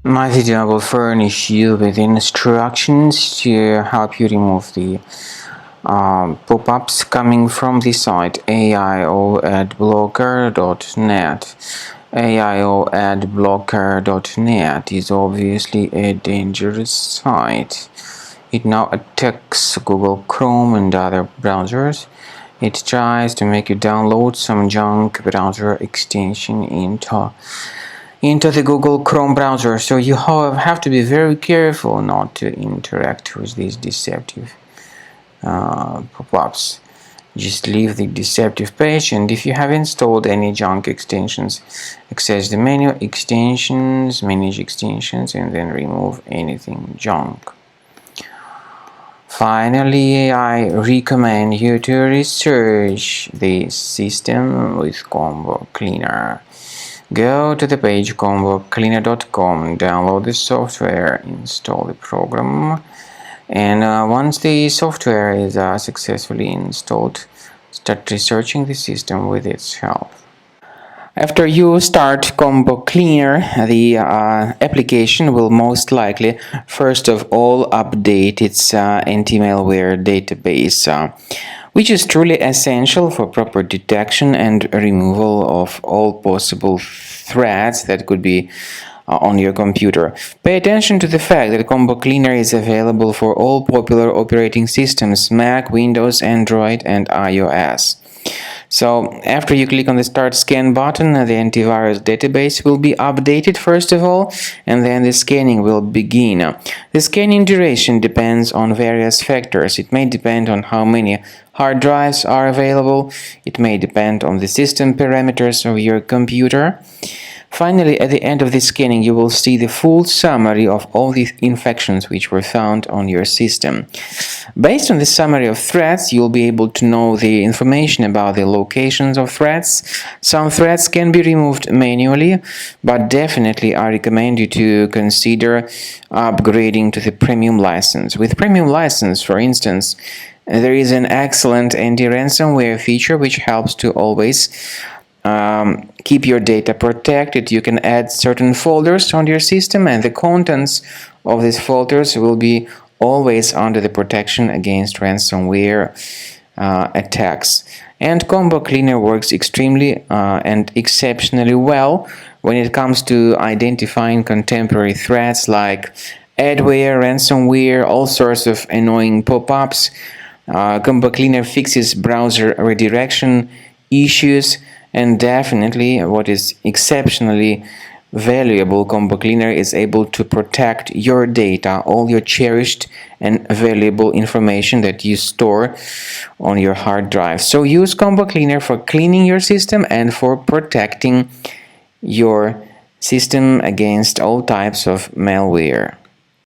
My video will furnish you with instructions to help you remove the pop-ups coming from the site aioadblocker.net. aioadblocker.net is obviously a dangerous site. It now attacks Google Chrome and other browsers. It tries to make you download some junk browser extension into the Google Chrome browser, so you have to be very careful not to interact with these deceptive pop-ups. Just leave the deceptive page, and if you have installed any junk extensions, access the menu, extensions, manage extensions, and then remove anything junk. Finally, I recommend you to research the system with Combo Cleaner. Go to the page combocleaner.com, download the software, install the program, and once the software is successfully installed, start researching the system with its help. After you start Combo Cleaner, the application will most likely first of all update its anti-malware database, which is truly essential for proper detection and removal of all possible threats that could be on your computer. Pay attention to the fact that Combo Cleaner is available for all popular operating systems: Mac, Windows, Android, and iOS. So after you click on the Start Scan button, the antivirus database will be updated first of all, and then the scanning will begin. The scanning duration depends on various factors. It may depend on how many hard drives are available. It may depend on the system parameters of your computer. Finally, at the end of the scanning, you will see the full summary of all the infections which were found on your system. Based on the summary of threats, you'll be able to know the information about the locations of threats. Some threats can be removed manually, but definitely I recommend you to consider upgrading to the premium license. With premium license, for instance, there is an excellent anti-ransomware feature which helps to always keep your data protected. You can add certain folders on your system, and the contents of these folders will be always under the protection against ransomware attacks. And Combo Cleaner works extremely and exceptionally well when it comes to identifying contemporary threats like adware, ransomware, all sorts of annoying pop-ups. Combo Cleaner fixes browser redirection issues, and definitely what is exceptionally valuable, Combo Cleaner is able to protect your data, all your cherished and valuable information that you store on your hard drive. So use Combo Cleaner for cleaning your system and for protecting your system against all types of malware.